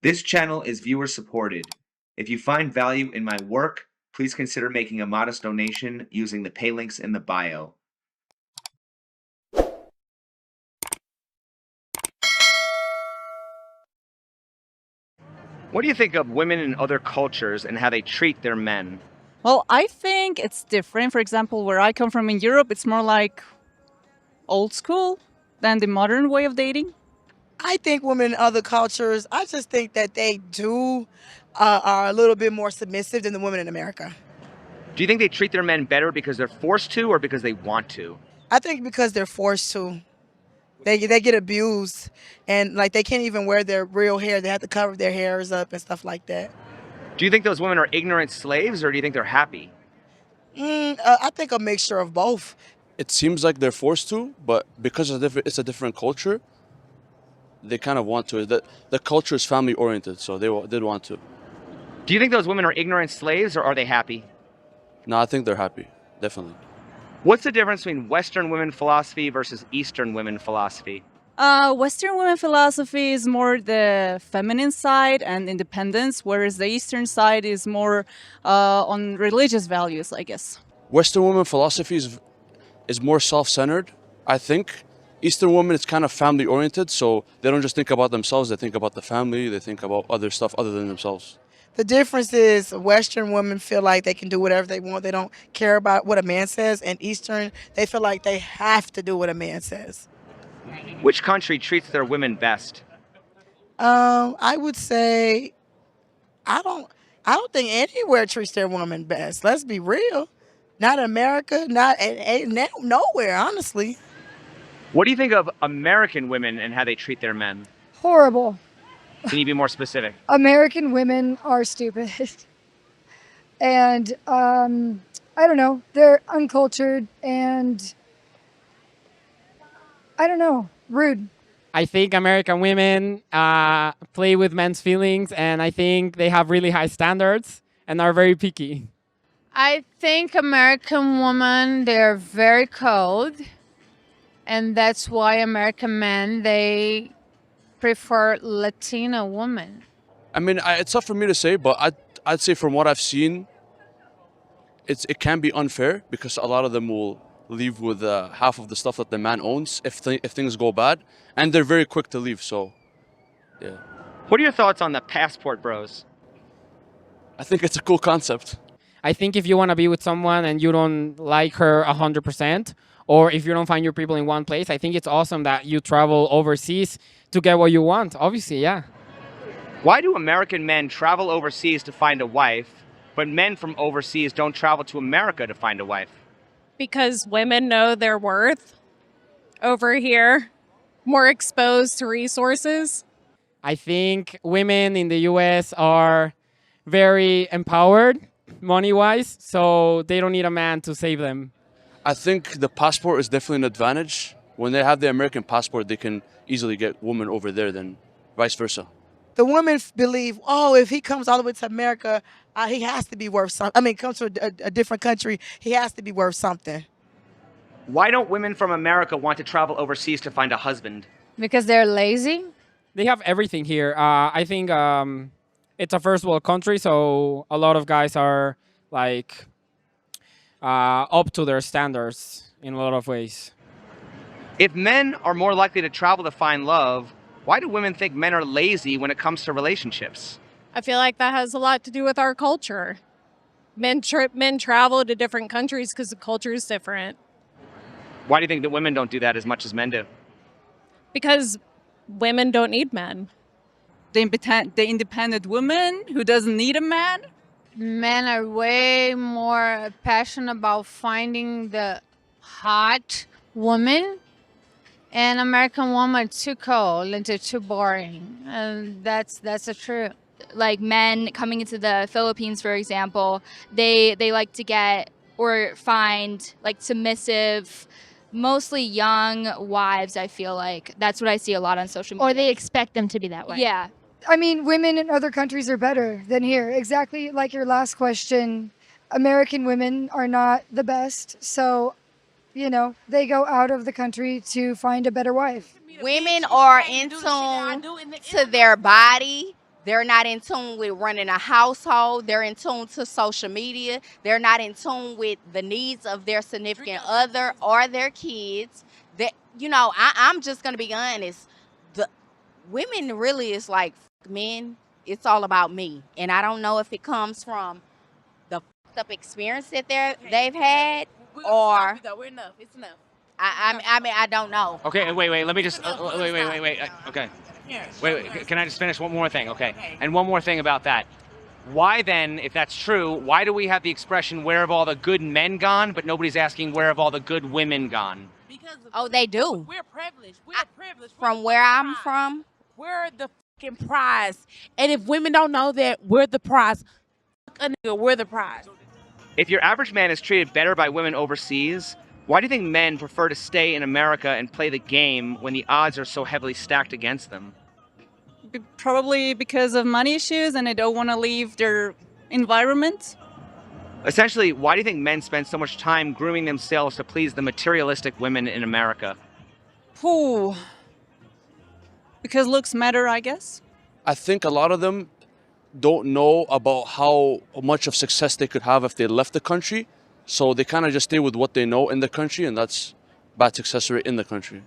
This channel is viewer supported. If you find value in my work, please consider making a modest donation using the pay links in the bio. What do you think of women in other cultures and how they treat their men? Well, I think it's different. For example, where I come from in Europe, it's more like old school than the modern way of dating. I think women in other cultures, I just think that they are a little bit more submissive than the women in America. Do you think they treat their men better because they're forced to or because they want to? I think because they're forced to. They get abused and like they can't even wear their real hair. They have to cover their hairs up and stuff like that. Do you think those women are ignorant slaves or do you think they're happy? I think a mixture of both. It seems like they're forced to, but because it's a different culture, they kind of want to. The culture is family oriented, so did want to. Do you think those women are ignorant slaves or are they happy? No, I think they're happy, definitely. What's the difference between Western women philosophy versus Eastern women philosophy? Western women philosophy is more the feminine side and independence, whereas the Eastern side is more on religious values, I guess. Western women philosophy is more self-centered, I think. Eastern women, it's kind of family oriented, so they don't just think about themselves, they think about the family, they think about other stuff other than themselves. The difference is Western women feel like they can do whatever they want. They don't care about what a man says. And Eastern, they feel like they have to do what a man says. Which country treats their women best? I would say I don't think anywhere treats their woman best. Let's be real. Not America, not nowhere, honestly. What do you think of American women and how they treat their men? Horrible. Can you be more specific? American women are stupid. And I don't know, they're uncultured and I don't know, rude. I think American women play with men's feelings, and I think they have really high standards and are very picky. I think American women, they're very cold, and that's why American men, they prefer Latino women. I mean, it's tough for me to say, but I'd say from what I've seen, it can be unfair because a lot of them will leave with half of the stuff that the man owns if things go bad, and they're very quick to leave. So, yeah. What are your thoughts on the passport bros? I think it's a cool concept. I think if you want to be with someone and you don't like her 100%, or if you don't find your people in one place, I think it's awesome that you travel overseas to get what you want. Obviously, yeah. Why do American men travel overseas to find a wife, but men from overseas don't travel to America to find a wife? Because women know their worth over here, more exposed to resources. I think women in the US are very empowered money-wise, so they don't need a man to save them. I think the passport is definitely an advantage. When they have the American passport, they can easily get women over there than vice versa. The women believe, oh, if he comes all the way to America, he has to be worth something. I mean, comes to a different country, he has to be worth something. Why don't women from America want to travel overseas to find a husband? Because they're lazy? They have everything here. I think it's a first world country, so a lot of guys are like up to their standards in a lot of ways. If men are more likely to travel to find love, why do women think men are lazy when it comes to relationships? I feel like that has a lot to do with our culture. Men travel to different countries because the culture is different. Why do you think that women don't do that as much as men do? Because women don't need men. The independent woman who doesn't need a man. Men are way more passionate about finding the hot woman. And American women are too cold and they're too boring. And that's the truth. Like men coming into the Philippines, for example, they like to get or find like submissive, mostly young wives, I feel like. That's what I see a lot on social media. Or they expect them to be that way. Yeah. I mean, women in other countries are better than here. Exactly like your last question. American women are not the best, so, you know, they go out of the country to find a better wife. Women are in tune to their body They're not in tune with running a household. They're in tune to social media. They're not in tune with the needs of their significant other or their kids. That I'm just gonna be honest. The women really is like men. It's all about me, and I don't know if it comes from the fucked up experience that they've had, or we're enough. It's enough. I mean I don't know. Okay, wait. Let me just wait. Okay, wait. Can I just finish one more thing? Okay, and one more thing about that. Why then, if that's true, why do we have the expression "Where have all the good men gone?" but nobody's asking "Where have all the good women gone?" Oh, they do. We're privileged. We're privileged. From where I'm from, We're the fucking prize. And if women don't know that we're the prize, fuck a nigga, we're the prize. If your average man is treated better by women overseas, why do you think men prefer to stay in America and play the game when the odds are so heavily stacked against them? Probably because of money issues and they don't want to leave their environment. Essentially, why do you think men spend so much time grooming themselves to please the materialistic women in America? Whew. Because looks matter, I guess. I think a lot of them don't know about how much of success they could have if they left the country. So they kind of just stay with what they know in the country, and that's bad success rate in the country.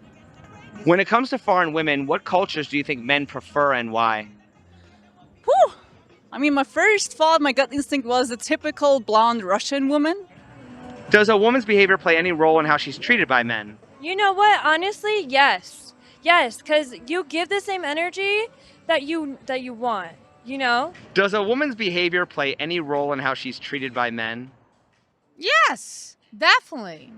When it comes to foreign women, what cultures do you think men prefer and why? Whew. I mean, my first thought, my gut instinct was the typical blonde Russian woman. Does a woman's behavior play any role in how she's treated by men? You know what? Honestly, yes. Yes, because you give the same energy that you want, you know? Does a woman's behavior play any role in how she's treated by men? Yes, definitely.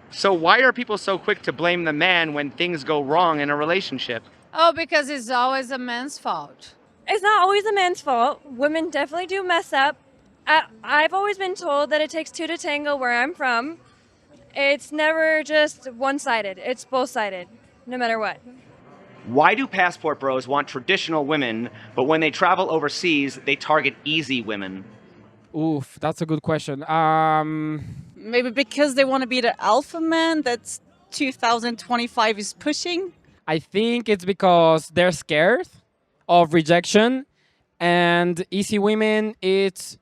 So why are people so quick to blame the man when things go wrong in a relationship? Oh, because it's always a man's fault. It's not always a man's fault. Women definitely do mess up. I've always been told that it takes two to tango where I'm from. It's never just one-sided. It's both-sided, no matter what. Why do passport bros want traditional women, but when they travel overseas, they target easy women? Oof, that's a good question. Maybe because they want to be the alpha man that 2025 is pushing. I think it's because they're scared of rejection, and easy women, it's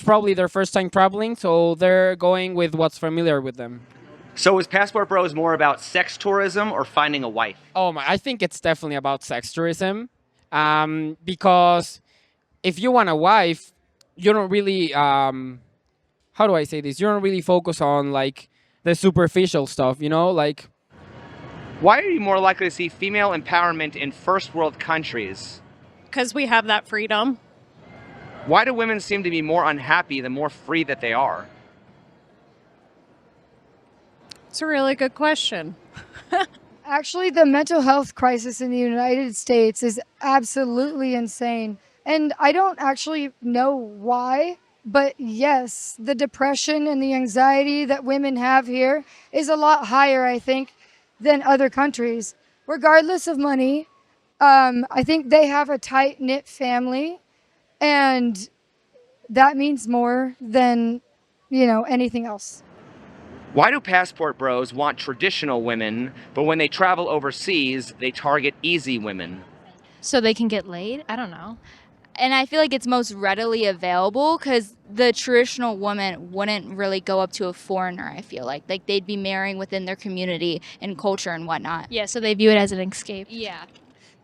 probably their first time traveling, so they're going with what's familiar with them. So is passport bros more about sex tourism or finding a wife? I think it's definitely about sex tourism, because if you want a wife, you don't really, how do I say this? You don't really focus on like the superficial stuff, you know, like. Why are you more likely to see female empowerment in first world countries? Because we have that freedom. Why do women seem to be more unhappy the more free that they are? It's a really good question. Actually, the mental health crisis in the United States is absolutely insane. And I don't actually know why, but yes, the depression and the anxiety that women have here is a lot higher, I think, than other countries. Regardless of money, I think they have a tight-knit family, and that means more than, anything else. Why do passport bros want traditional women, but when they travel overseas, they target easy women? So they can get laid? I don't know. And I feel like it's most readily available because the traditional woman wouldn't really go up to a foreigner, I feel like. Like, they'd be marrying within their community and culture and whatnot. Yeah, so they view it as an escape. Yeah.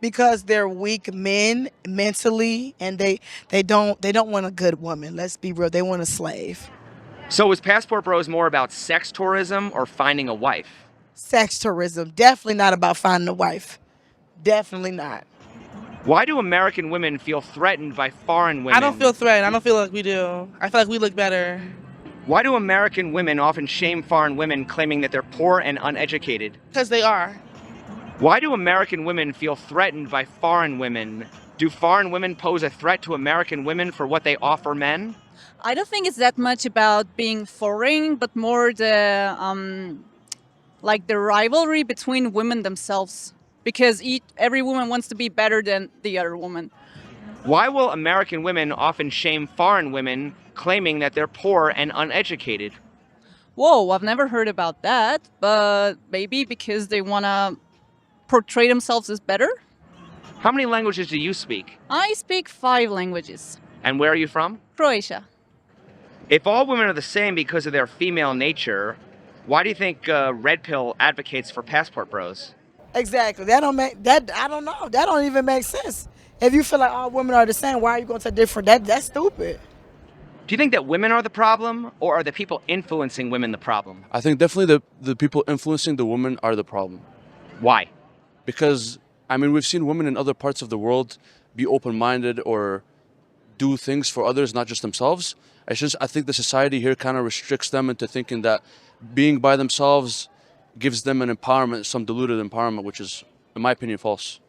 Because they're weak men mentally, and they don't want a good woman. Let's be real. They want a slave. So is passport bros more about sex tourism or finding a wife? Sex tourism. Definitely not about finding a wife. Definitely not. Why do American women feel threatened by foreign women? I don't feel threatened. I don't feel like we do. I feel like we look better. Why do American women often shame foreign women, claiming that they're poor and uneducated? Because they are. Why do American women feel threatened by foreign women? Do foreign women pose a threat to American women for what they offer men? I don't think it's that much about being foreign, but more the the rivalry between women themselves. Because every woman wants to be better than the other woman. Why will American women often shame foreign women, claiming that they're poor and uneducated? Whoa, I've never heard about that, but maybe because they want to portray themselves as better? How many languages do you speak? I speak 5 languages. And where are you from? Croatia. If all women are the same because of their female nature, why do you think Red Pill advocates for passport bros? Exactly. That don't make that. I don't know. That don't even make sense. If you feel like all women are the same, why are you going to different? That's stupid. Do you think that women are the problem, or are the people influencing women the problem? I think definitely the people influencing the women are the problem. Why? Because, I mean, we've seen women in other parts of the world be open-minded or do things for others, not just themselves. It's just, I think the society here kind of restricts them into thinking that being by themselves gives them an empowerment, some diluted empowerment, which is, in my opinion, false.